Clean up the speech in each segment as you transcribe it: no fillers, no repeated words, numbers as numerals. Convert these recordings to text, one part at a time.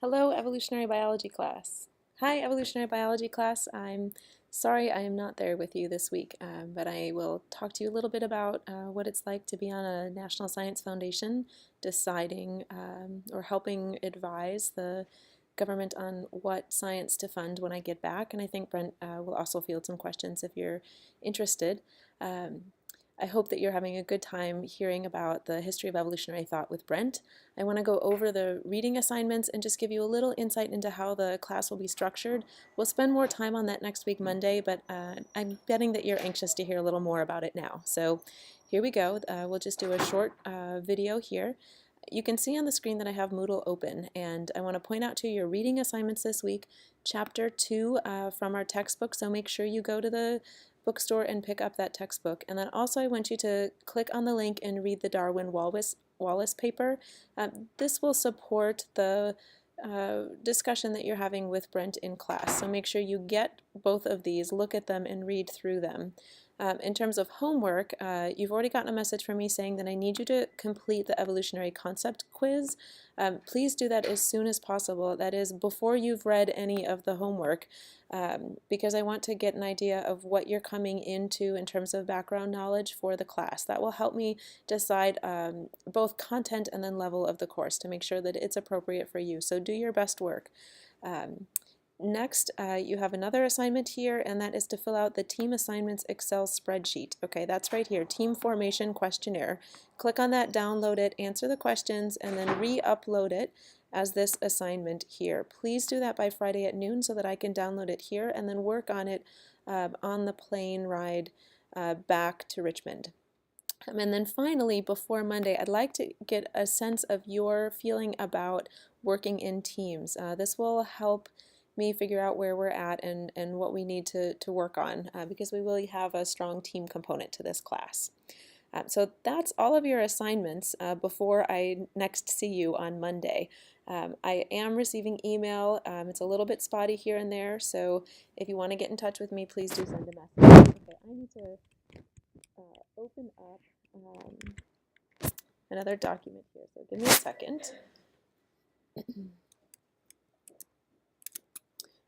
Hello, evolutionary biology class. Hi, evolutionary biology class. I'm sorry I am not there with you this week, but I will talk to you a little bit about what it's like to be on a National Science Foundation deciding or helping advise the government on what science to fund when I get back. And I think Brent will also field some questions if you're interested. Um, I hope that you're having a good time hearing about the history of evolutionary thought with Brent. I want to go over the reading assignments and just give you a little insight into how the class will be structured. We'll spend more time on that next week, Monday, but I'm betting that you're anxious to hear a little more about it now. So here we go. We'll just do a short video here. You can see on the screen that I have Moodle open, and I want to point out to you your reading assignments this week, Chapter 2 from our textbook, so make sure you go to the bookstore and pick up that textbook. And then also I want you to click on the link and read the Darwin-Wallace paper. This will support the discussion that you're having with Brent in class, so make sure you get both of these, look at them, and read through them. In terms of homework, you've already gotten a message from me saying that I need you to complete the evolutionary concept quiz. Please do that as soon as possible. That is before you've read any of the homework, because I want to get an idea of what you're coming into in terms of background knowledge for the class. That will help me decide both content and then level of the course to make sure that it's appropriate for you. So do your best work. Next, you have another assignment here, and that is to fill out the Team Assignments Excel spreadsheet. Okay, that's right here, Team Formation Questionnaire. Click on that, download it, answer the questions, and then re-upload it as this assignment here. Please do that by Friday at noon so that I can download it here and then work on it on the plane ride back to Richmond. And then finally, before Monday, I'd like to get a sense of your feeling about working in teams. This will help me figure out where we're at and what we need to work on because we will have a strong team component to this class. So that's all of your assignments before I next see you on Monday. I am receiving email. It's a little bit spotty here and there, so if you want to get in touch with me, please do send a message. Okay, I need to open up another document here, so give me a second.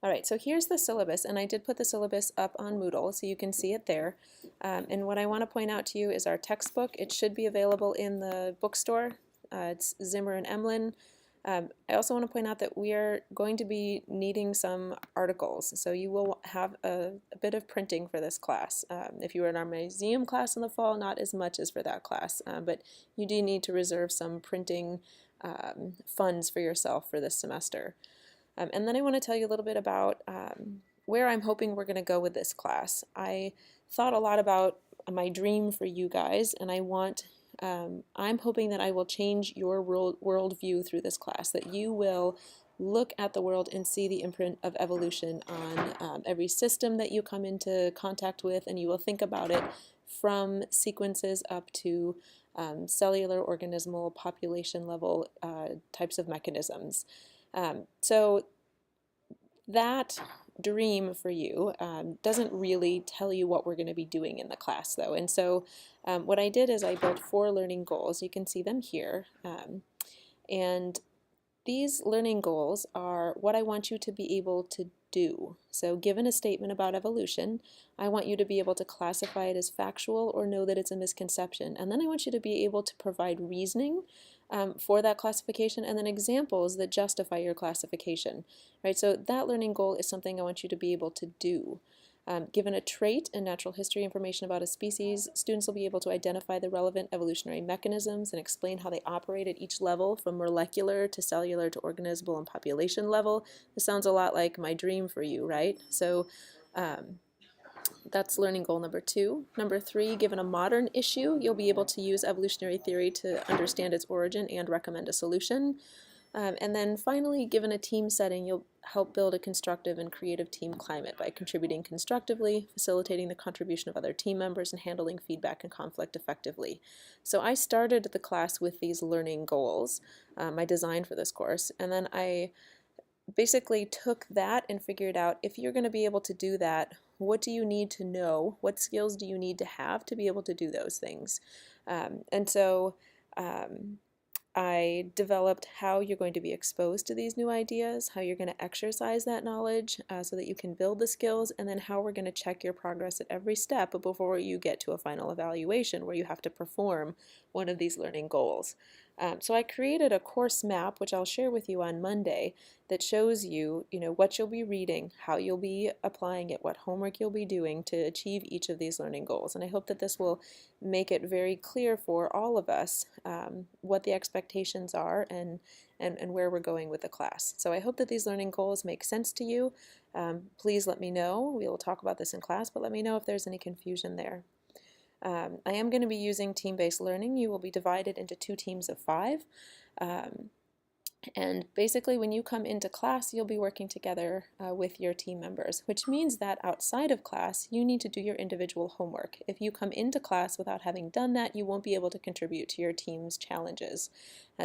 All right, so here's the syllabus, and I did put the syllabus up on Moodle, so you can see it there. And what I want to point out to you is our textbook. It should be available in the bookstore. It's Zimmer and Emlyn. I also want to point out that we are going to be needing some articles, so you will have a bit of printing for this class. If you were in our museum class in the fall, not as much as for that class, but you do need to reserve some printing funds for yourself for this semester. And then I want to tell you a little bit about where I'm hoping we're going to go with this class. I thought a lot about my dream for you guys, and I'm hoping that I will change your worldview through this class, that you will look at the world and see the imprint of evolution on every system that you come into contact with, and you will think about it from sequences up to cellular, organismal, population level types of mechanisms. So that dream for you doesn't really tell you what we're going to be doing in the class, though. And so what I did is I built 4 learning goals. You can see them here. And these learning goals are what I want you to be able to do. So given a statement about evolution, I want you to be able to classify it as factual or know that it's a misconception. And then I want you to be able to provide reasoning for that classification and then examples that justify your classification. Right? So that learning goal is something I want you to be able to do. Given a trait and natural history information about a species, students will be able to identify the relevant evolutionary mechanisms and explain how they operate at each level, from molecular to cellular to organismal and population level. This sounds a lot like my dream for you, right? So that's learning goal number 2. Number 3, given a modern issue, you'll be able to use evolutionary theory to understand its origin and recommend a solution. And then finally, given a team setting, you'll help build a constructive and creative team climate by contributing constructively, facilitating the contribution of other team members, and handling feedback and conflict effectively. So I started the class with these learning goals, my design for this course, and then I basically took that and figured out, if you're going to be able to do that, what do you need to know? What skills do you need to have to be able to do those things? And so I developed how you're going to be exposed to these new ideas, how you're going to exercise that knowledge so that you can build the skills, and then how we're going to check your progress at every step before you get to a final evaluation where you have to perform one of these learning goals. So I created a course map, which I'll share with you on Monday, that shows you, what you'll be reading, how you'll be applying it, what homework you'll be doing to achieve each of these learning goals. And I hope that this will make it very clear for all of us what the expectations are and where we're going with the class. So I hope that these learning goals make sense to you. Please let me know. We will talk about this in class, but let me know if there's any confusion there. I am going to be using team-based learning. You will be divided into 2 teams of 5. And basically, when you come into class, you'll be working together with your team members, which means that outside of class, you need to do your individual homework. If you come into class without having done that, you won't be able to contribute to your team's challenges.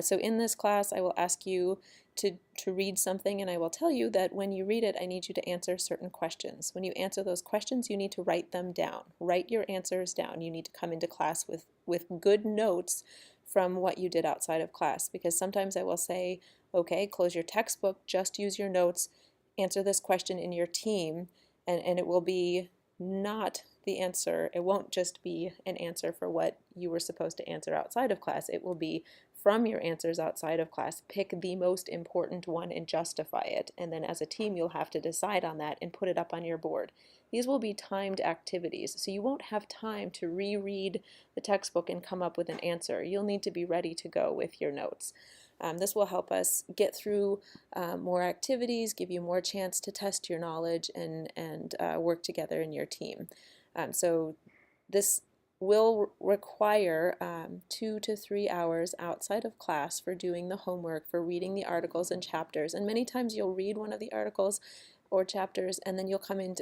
So in this class, I will ask you to read something, and I will tell you that when you read it, I need you to answer certain questions. When you answer those questions, you need to write them down. Write your answers down. You need to come into class with good notes from what you did outside of class, because sometimes I will say, okay, close your textbook, just use your notes, answer this question in your team, and it will be not the answer. It won't just be an answer for what you were supposed to answer outside of class. It will be from your answers outside of class, pick the most important one and justify it. And then as a team, you'll have to decide on that and put it up on your board. These will be timed activities, so you won't have time to reread the textbook and come up with an answer. You'll need to be ready to go with your notes. This will help us get through more activities, give you more chance to test your knowledge and work together in your team. So this will require 2 to 3 hours outside of class for doing the homework, for reading the articles and chapters. And many times you'll read one of the articles or chapters, and then you'll come in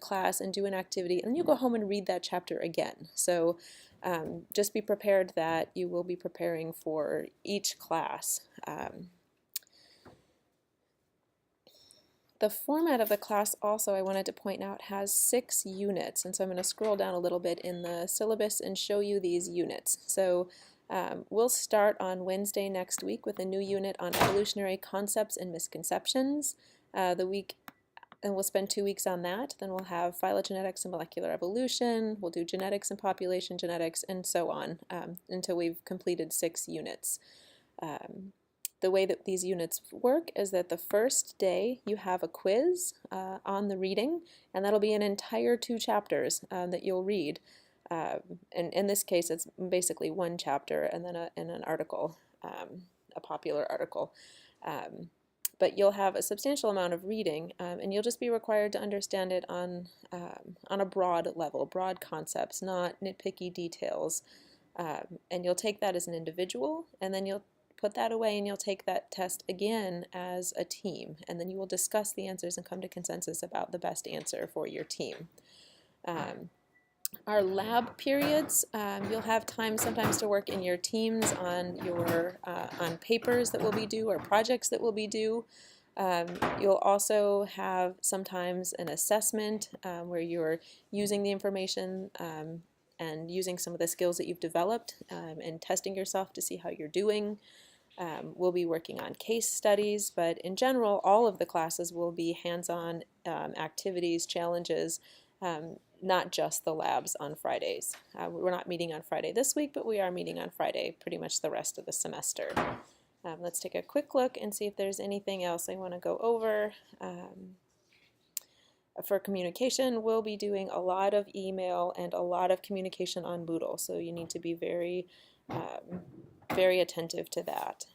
class and do an activity, and then you'll go home and read that chapter again. So just be prepared that you will be preparing for each class. The format of the class also, I wanted to point out, has 6 units, and so I'm going to scroll down a little bit in the syllabus and show you these units. So we'll start on Wednesday next week with a new unit on evolutionary concepts and misconceptions. And we'll spend 2 weeks on that. Then we'll have phylogenetics and molecular evolution. We'll do genetics and population genetics, and so on until we've completed 6 units. The way that these units work is that the first day you have a quiz on the reading, and that'll be an entire 2 chapters that you'll read. And in this case, it's basically 1 chapter and then an article, a popular article. But you'll have a substantial amount of reading, and you'll just be required to understand it on a broad level, broad concepts, not nitpicky details. And you'll take that as an individual, and then you'll put that away and you'll take that test again as a team, and then you will discuss the answers and come to consensus about the best answer for your team. Our lab periods, you'll have time sometimes to work in your teams on your on papers that will be due or projects that will be due. You'll also have sometimes an assessment where you're using the information and using some of the skills that you've developed and testing yourself to see how you're doing. We'll be working on case studies, but in general, all of the classes will be hands-on activities, challenges, not just the labs on Fridays. We're not meeting on Friday this week, but we are meeting on Friday pretty much the rest of the semester. Let's take a quick look and see if there's anything else I want to go over. For communication, we'll be doing a lot of email and a lot of communication on Moodle, so you need to be very very attentive to that.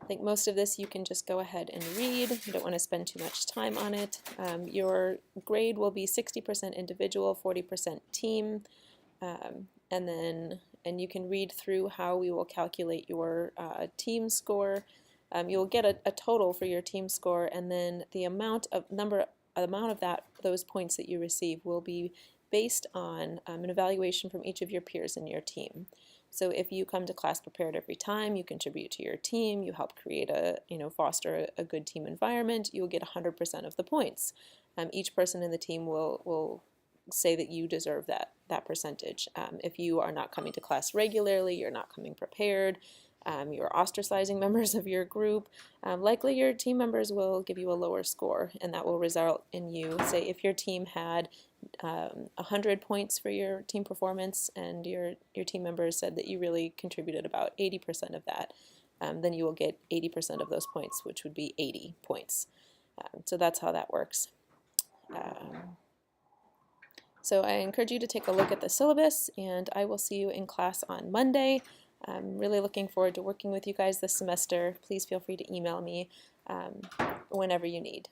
I think most of this you can just go ahead and read. You don't want to spend too much time on it. Your grade will be 60% individual, 40% team, and you can read through how we will calculate your team score. You'll get a total for your team score, and then the amount of those points that you receive will be based on an evaluation from each of your peers in your team. So if you come to class prepared every time, you contribute to your team, you help create foster a good team environment, you will get 100% of the points. Each person in the team will say that you deserve that percentage. If you are not coming to class regularly, you're not coming prepared, you're ostracizing members of your group, likely your team members will give you a lower score, and that will result in you, say if your team had 100 points for your team performance and your team members said that you really contributed about 80% of that, then you will get 80% of those points, which would be 80 points. So that's how that works. So I encourage you to take a look at the syllabus, and I will see you in class on Monday. I'm really looking forward to working with you guys this semester. Please feel free to email me whenever you need.